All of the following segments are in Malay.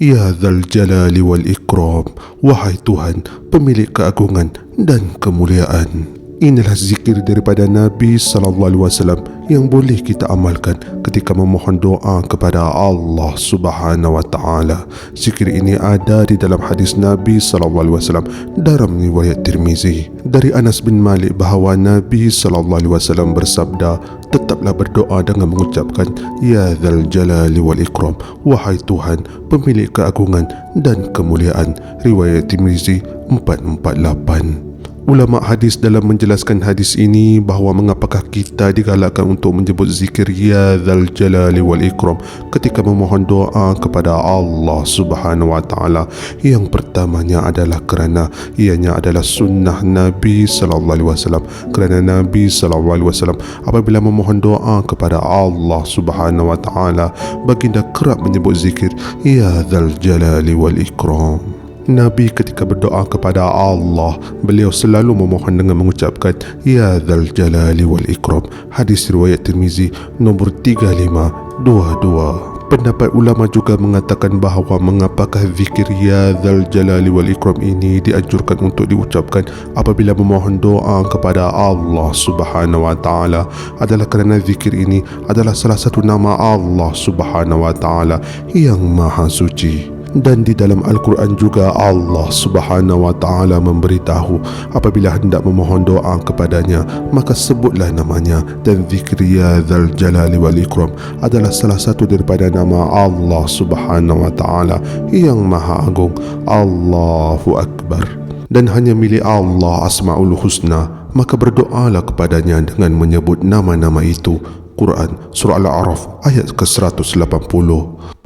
Ya Dzal Jalali wal Ikram, wahai Tuhan, pemilik keagungan dan kemuliaan. Inilah zikir daripada Nabi SAW yang boleh kita amalkan ketika memohon doa kepada Allah Subhanahu Wa Taala. Zikir ini ada di dalam hadis Nabi SAW dalam riwayat Tirmizi dari Anas bin Malik bahawa Nabi SAW bersabda, tetaplah berdoa dengan mengucapkan Ya Dzal Jalali wal Ikram, wahai Tuhan, pemilik keagungan dan kemuliaan. Riwayat Tirmizi 448. Ulama hadis dalam menjelaskan hadis ini bahawa mengapakah kita digalakkan untuk menyebut zikir Ya Dzal Jalali wal Ikram ketika memohon doa kepada Allah Subhanahu Wa Taala. Yang pertamanya adalah kerana ianya adalah sunnah Nabi sallallahu alaihi wasallam. Kerana Nabi sallallahu alaihi wasallam apabila memohon doa kepada Allah Subhanahu Wa Taala, baginda kerap menyebut zikir Ya Dzal Jalali wal Ikram. Nabi ketika berdoa kepada Allah, beliau selalu memohon dengan mengucapkan Ya Dzal Jalali wal Ikram. Hadis riwayat Tirmizi nombor 3522. Pendapat ulama juga mengatakan bahawa mengapakah zikir Ya Dzal Jalali wal Ikram ini dianjurkan untuk diucapkan apabila memohon doa kepada Allah Subhanahu Wa Taala adalah kerana zikir ini adalah salah satu nama Allah Subhanahu Wa Taala yang Maha Suci. Dan di dalam Al-Quran juga Allah Subhanahu Wa Taala memberitahu apabila hendak memohon doa kepadanya, maka sebutlah namanya. Dan zikir Ya Dzal Jalali wal Ikram adalah salah satu daripada nama Allah Subhanahu Wa Taala yang Maha Agung. Allahu Akbar. Dan hanya milik Allah Asmaul Husna, maka berdoalah kepadanya dengan menyebut nama-nama itu. Quran Surah Al-A'raf ayat ke-180.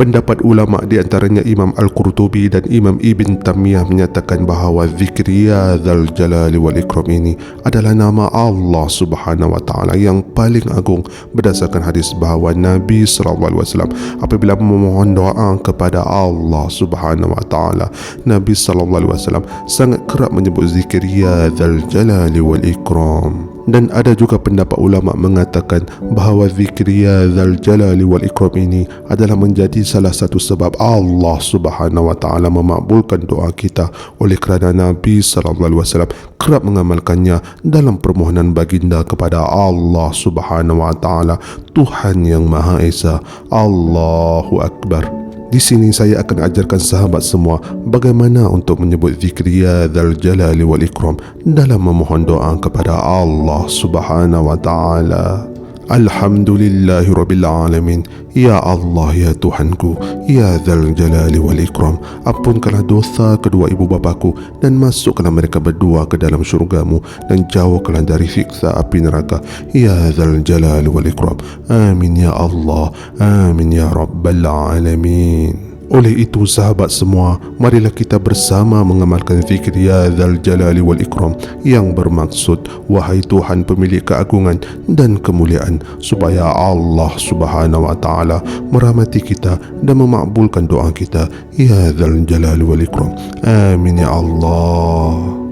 Pendapat ulama di antaranya Imam Al-Qurtubi dan Imam Ibn Taymiyah menyatakan bahawa zikir Ya Dzal Jalali wal Ikram ini adalah nama Allah Subhanahu Wa Taala yang paling agung berdasarkan hadis bahawa Nabi SAW apabila memohon doa kepada Allah Subhanahu Wa Taala, Nabi SAW sangat kerap menyebut zikir Ya Dzal Jalali wal Ikram. Dan ada juga pendapat ulama mengatakan bahawa zikir Ya Dzal Jalali wal Ikram ini adalah menjadi salah satu sebab Allah Subhanahu Wa Taala memakbulkan doa kita oleh kerana Nabi SAW kerap mengamalkannya dalam permohonan baginda kepada Allah Subhanahu Wa Taala, Tuhan yang Maha Esa. Allahu Akbar. Di sini saya akan ajarkan sahabat semua bagaimana untuk menyebut zikir Ya Dzal Jalali wal Ikram dalam memohon doa kepada Allah Subhanahu Wa Taala. Alhamdulillahirrabbilalamin. Ya Allah, ya Tuhanku, Ya Dzal Jalali wal Ikram, ampunkanlah dosa kedua ibu bapaku dan masukkanlah mereka berdua ke dalam syurgamu dan jauhkanlah dari siksa api neraka. Ya Dzal Jalali wal Ikram. Amin ya Allah. Amin ya Rabbal Alamin. Oleh itu sahabat semua, marilah kita bersama mengamalkan zikir Ya Dzal Jalali wal Ikram yang bermaksud wahai Tuhan pemilik keagungan dan kemuliaan, supaya Allah Subhanahu Wa Taala merahmati kita dan memakbulkan doa kita. Ya Dzal Jalali wal Ikram. Amin ya Allah.